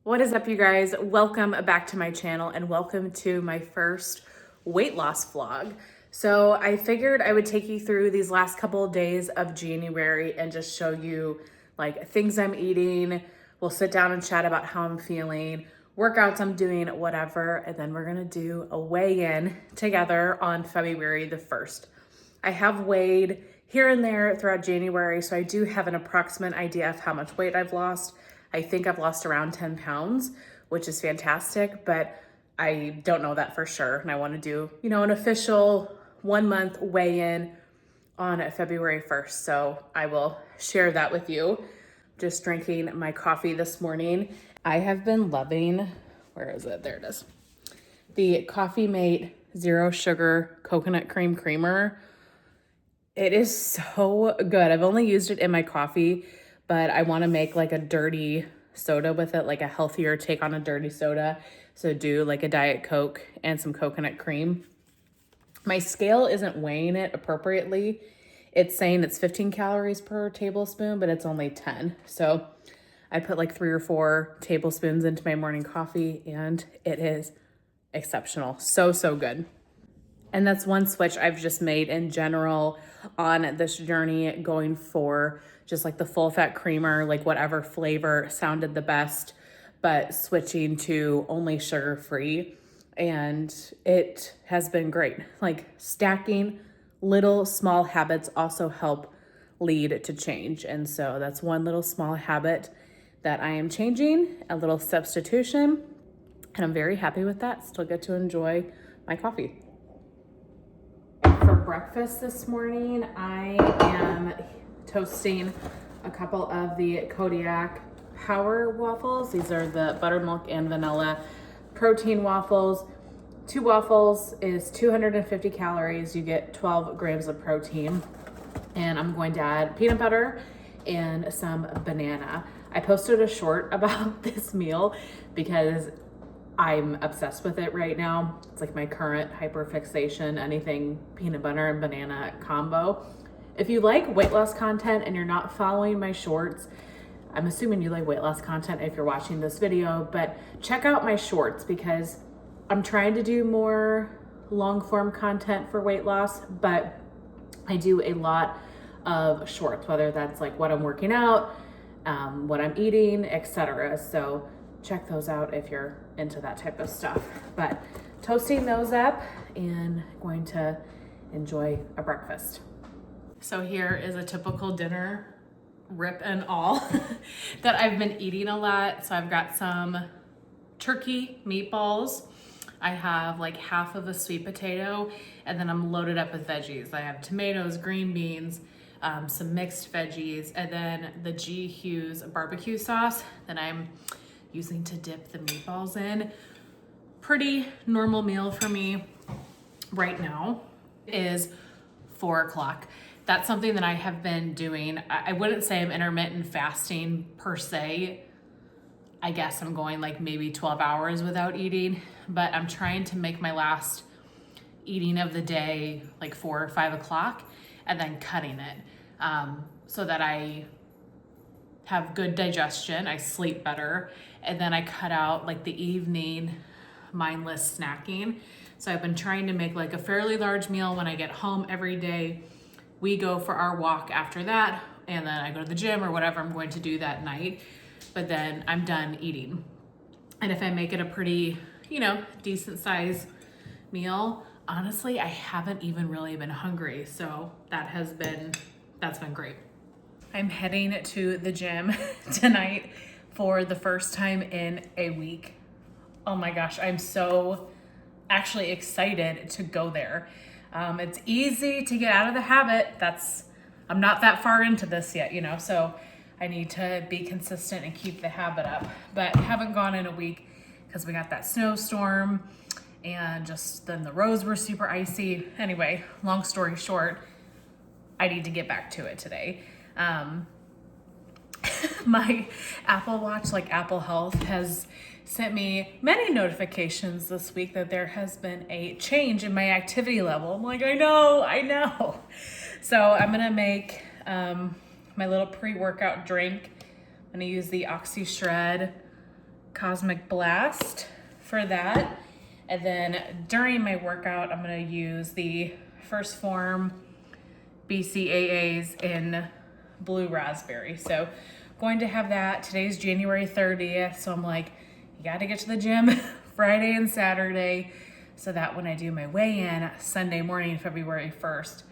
What is up, you guys? Welcome back to my channel and welcome to my first weight loss vlog. So I figured I would take you through these last couple of days of January and just show you like things I'm eating. We'll sit down and chat about how I'm feeling, workouts I'm doing, whatever, and then we're gonna do a weigh-in together on February the 1st. I have weighed here and there throughout January, so I do have an approximate idea of how much weight I've lost. I think I've lost around 10 pounds, which is fantastic, but I don't know that for sure. And I want to do, an official 1 month weigh-in on February 1st. So I will share that with you. Just drinking my coffee this morning. I have been loving, where is it? There it is. The Coffee Mate Zero Sugar Coconut Cream Creamer. It is so good. I've only used it in my coffee, but I want to make like a dirty soda with it, like a healthier take on a dirty soda. So do like a Diet Coke and some coconut cream. My scale isn't weighing it appropriately. It's saying it's 15 calories per tablespoon, but it's only 10. So I put like 3 or 4 tablespoons into my morning coffee and it is exceptional. So good. And that's one switch I've just made in general on this journey, going for just like the full fat creamer, like whatever flavor sounded the best, but switching to only sugar free. And it has been great. Like stacking little small habits also help lead to change. And so that's one little small habit that I am changing, a little substitution. And I'm very happy with that. Still get to enjoy my coffee. For breakfast this morning, I am toasting a couple of the Kodiak Power waffles. These are the buttermilk and vanilla protein waffles. 2 waffles is 250 calories. You get 12 grams of protein. And I'm going to add peanut butter and some banana. I posted a short about this meal because I'm obsessed with it right now. It's like my current hyperfixation, anything peanut butter and banana combo. If you like weight loss content and you're not following my shorts, I'm assuming you like weight loss content if you're watching this video, but check out my shorts because I'm trying to do more long form content for weight loss, but I do a lot of shorts, whether that's like what I'm working out, what I'm eating, etc. So check those out if you're into that type of stuff. But toasting those up and going to enjoy a breakfast. So here is a typical dinner, rip and all, that I've been eating a lot. So I've got some turkey meatballs. I have like half of a sweet potato, and then I'm loaded up with veggies. I have tomatoes, green beans, some mixed veggies, and then the G. Hughes barbecue sauce that I'm using to dip the meatballs in. Pretty normal meal for me right now is 4 o'clock. That's something that I have been doing. I wouldn't say I'm intermittent fasting per se. I guess I'm going like maybe 12 hours without eating, but I'm trying to make my last eating of the day like 4 or 5 o'clock and then cutting it so that I have good digestion, I sleep better, and then I cut out like the evening mindless snacking. So I've been trying to make like a fairly large meal when I get home every day. We go for our walk after that, and then I go to the gym or whatever I'm going to do that night, but then I'm done eating. And if I make it a pretty, decent size meal, honestly, I haven't even really been hungry. So that's been great. I'm heading to the gym tonight for the first time in a week. Oh my gosh, I'm so actually excited to go there. It's easy to get out of the habit. I'm not that far into this yet, so I need to be consistent and keep the habit up. But haven't gone in a week because we got that snowstorm and just then the roads were super icy. Anyway, long story short, I need to get back to it today. My Apple Watch, like Apple Health, has sent me many notifications this week that there has been a change in my activity level. I'm like, I know. So I'm gonna make my little pre-workout drink. I'm gonna use the Oxy Shred Cosmic Blast for that. And then during my workout, I'm gonna use the First Form BCAAs in Blue Raspberry. So going to have that. Today's January 30th. So I'm like, you gotta get to the gym Friday and Saturday so that when I do my weigh-in Sunday morning, February 1st,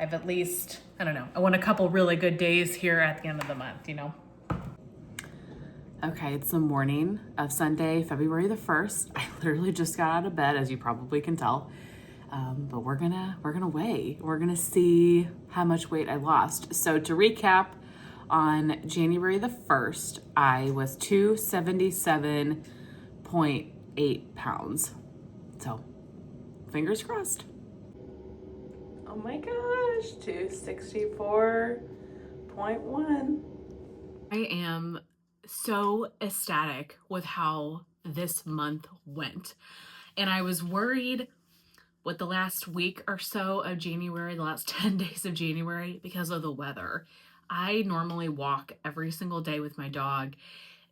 I've at least, I don't know, I want a couple really good days here at the end of the month, you know? Okay, it's the morning of Sunday, February the 1st. I literally just got out of bed, as you probably can tell. But we're gonna weigh. We're gonna see how much weight I lost. So to recap, on January the 1st, I was 277.8 pounds. So fingers crossed. Oh my gosh, 264.1. I am so ecstatic with how this month went. And I was worried with the last week or so of January, the last 10 days of January, because of the weather. I normally walk every single day with my dog.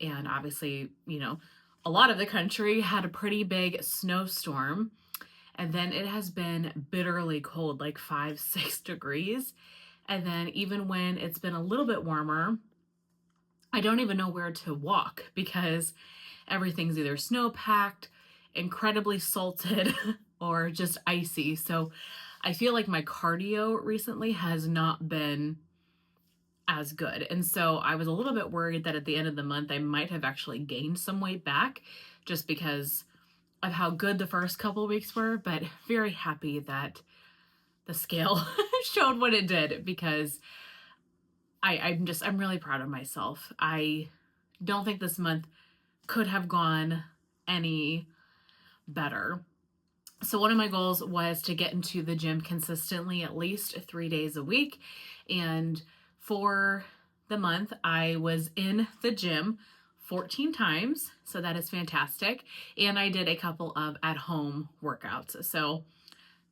And obviously, you know, a lot of the country had a pretty big snowstorm. And then it has been bitterly cold, like 5-6 degrees. And then even when it's been a little bit warmer, I don't even know where to walk because everything's either snow packed, incredibly salted, or just icy. So I feel like my cardio recently has not been as good. And so I was a little bit worried that at the end of the month, I might have actually gained some weight back just because of how good the first couple of weeks were, but very happy that the scale showed what it did because I'm really proud of myself. I don't think this month could have gone any better. So one of my goals was to get into the gym consistently at least 3 days a week. And for the month, I was in the gym 14 times. So that is fantastic. And I did a couple of at-home workouts. So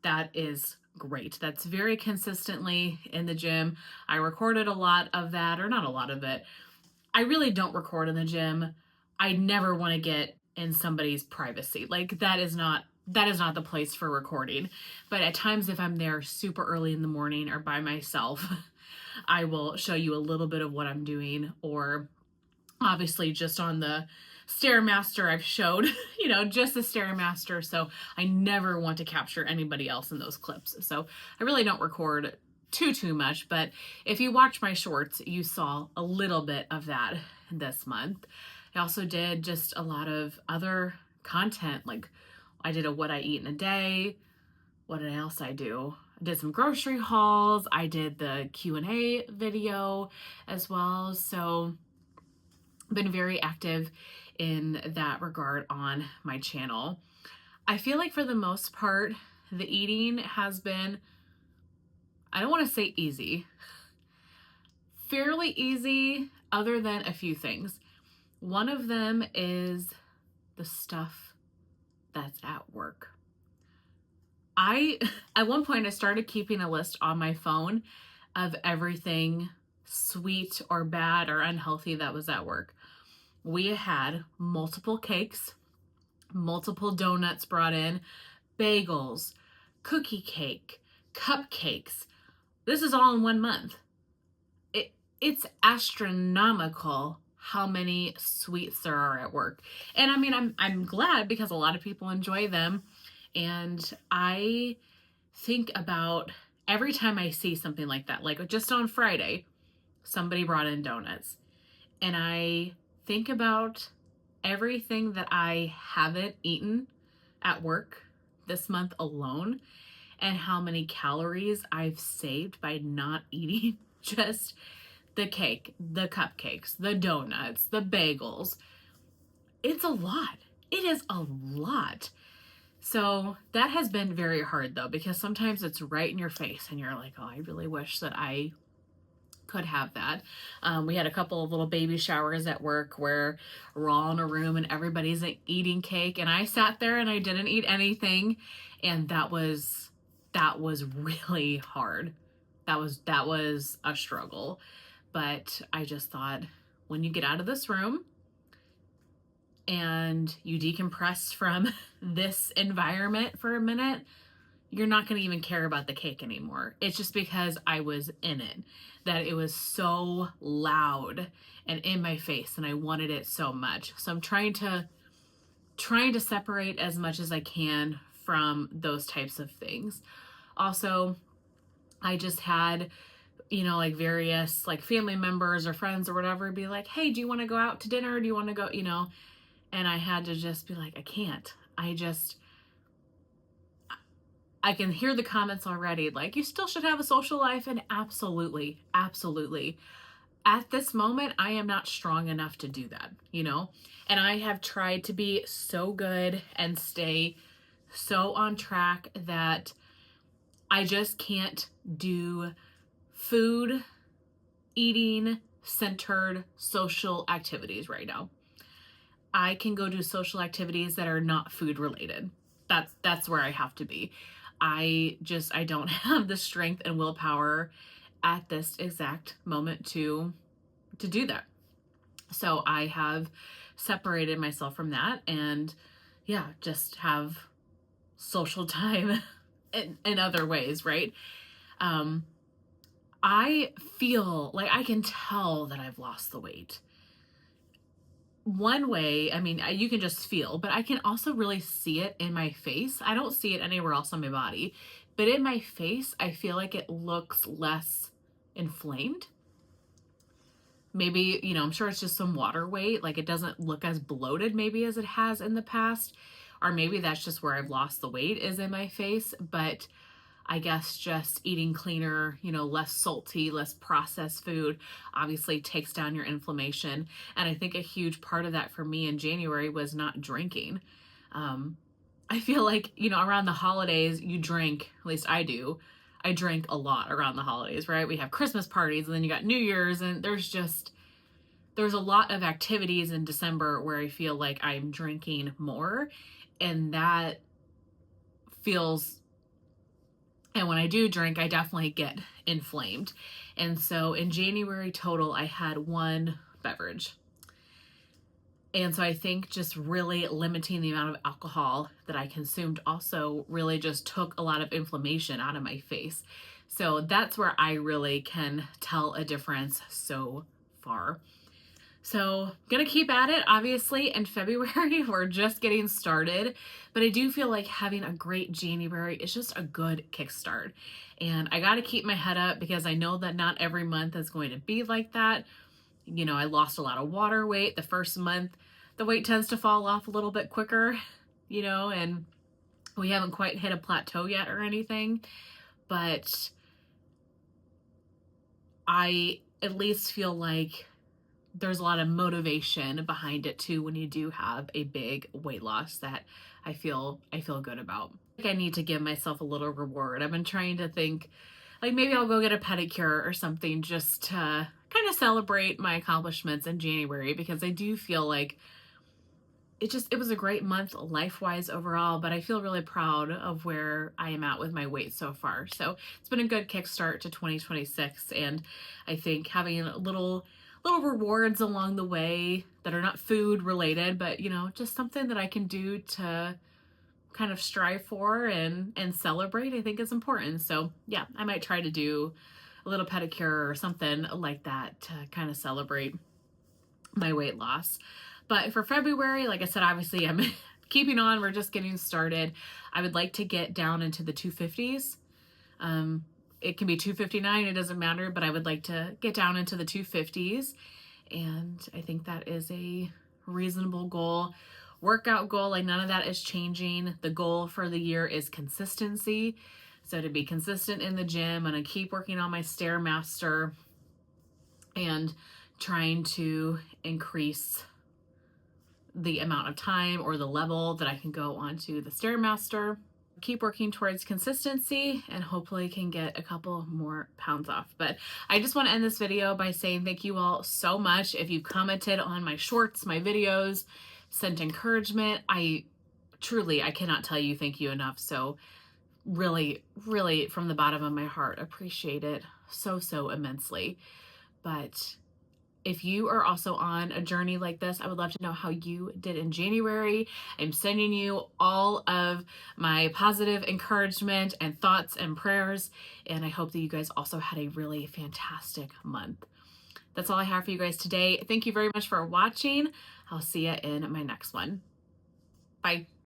that is great. That's very consistently in the gym. I recorded a lot of that, or not a lot of it. I really don't record in the gym. I never want to get in somebody's privacy. Like that is not the place for recording. But at times if I'm there super early in the morning or by myself, I will show you a little bit of what I'm doing, or obviously just on the Stairmaster I've showed, you know, just the Stairmaster. So I never want to capture anybody else in those clips. So I really don't record too much, but if you watch my shorts, you saw a little bit of that this month. I also did just a lot of other content. Like I did a what I eat in a day. What did else I do? I did some grocery hauls. I did the Q&A video as well. So been very active in that regard on my channel. I feel like for the most part, the eating has been, I don't want to say easy, fairly easy other than a few things. One of them is the stuff that's at work. At one point, I started keeping a list on my phone of everything sweet or bad or unhealthy that was at work. We had multiple cakes, multiple donuts brought in, bagels, cookie cake, cupcakes. This is all in 1 month. It's astronomical how many sweets there are at work. And I mean, I'm glad because a lot of people enjoy them. And I think about every time I see something like that, like just on Friday, somebody brought in donuts. And I think about everything that I haven't eaten at work this month alone and how many calories I've saved by not eating just the cake, the cupcakes, the donuts, the bagels. It's a lot. It is a lot. So that has been very hard though, because sometimes it's right in your face and you're like, oh, I really wish that I could have that. We had a couple of little baby showers at work where we're all in a room and everybody's eating cake, and I sat there and I didn't eat anything, and that was really hard. That was a struggle. But I just thought, when you get out of this room and you decompress from this environment for a minute, you're not going to even care about the cake anymore. It's just because I was in it, that it was so loud and in my face and I wanted it so much. So I'm trying to separate as much as I can from those types of things. Also, I just had, like various like family members or friends or whatever be like, hey, do you want to go out to dinner? Do you want to go, and I had to just be like, I can't. I can hear the comments already, like, you still should have a social life. And absolutely, absolutely. At this moment, I am not strong enough to do that, And I have tried to be so good and stay so on track that I just can't do food, eating, centered social activities right now. I can go do social activities that are not food related. That's where I have to be. I don't have the strength and willpower at this exact moment to do that. So I have separated myself from that and just have social time in other ways, right? I feel like I can tell that I've lost the weight. One way, you can just feel, but I can also really see it in my face. I don't see it anywhere else on my body, but in my face, I feel like it looks less inflamed. Maybe, I'm sure it's just some water weight. Like it doesn't look as bloated maybe as it has in the past, or maybe that's just where I've lost the weight is in my face. But I guess just eating cleaner, less salty, less processed food obviously takes down your inflammation. And I think a huge part of that for me in January was not drinking. I feel like, around the holidays, you drink, at least I do. I drink a lot around the holidays, right? We have Christmas parties and then you got New Year's, and there's a lot of activities in December where I feel like I'm drinking more, and that feels. And when I do drink, I definitely get inflamed. And so in January total, I had one beverage. And so I think just really limiting the amount of alcohol that I consumed also really just took a lot of inflammation out of my face. So that's where I really can tell a difference so far. So gonna keep at it. Obviously in February, we're just getting started, but I do feel like having a great January is just a good kickstart. And I got to keep my head up because I know that not every month is going to be like that. I lost a lot of water weight the first month. The weight tends to fall off a little bit quicker, and we haven't quite hit a plateau yet or anything, but I at least feel like there's a lot of motivation behind it too when you do have a big weight loss that I feel good about. I need to give myself a little reward. I've been trying to think like maybe I'll go get a pedicure or something just to kind of celebrate my accomplishments in January, because I do feel like it was a great month life-wise overall, but I feel really proud of where I am at with my weight so far. So it's been a good kickstart to 2026, and I think having little rewards along the way that are not food related, but just something that I can do to kind of strive for and celebrate, I think is important. So yeah, I might try to do a little pedicure or something like that to kind of celebrate my weight loss. But for February, like I said, obviously I'm keeping on. We're just getting started. I would like to get down into the 250s. It can be 259, it doesn't matter, but I would like to get down into the 250s. And I think that is a reasonable goal. Workout goal, like none of that is changing. The goal for the year is consistency. So to be consistent in the gym, I'm gonna keep working on my Stairmaster and trying to increase the amount of time or the level that I can go onto the Stairmaster. Keep working towards consistency and hopefully can get a couple more pounds off. But I just want to end this video by saying thank you all so much. If you commented on my shorts, my videos, sent encouragement, I cannot tell you thank you enough. So really, really from the bottom of my heart, appreciate it so immensely. But If you are also on a journey like this, I would love to know how you did in January. I'm sending you all of my positive encouragement and thoughts and prayers, and I hope that you guys also had a really fantastic month. That's all I have for you guys today. Thank you very much for watching. I'll see you in my next one. Bye.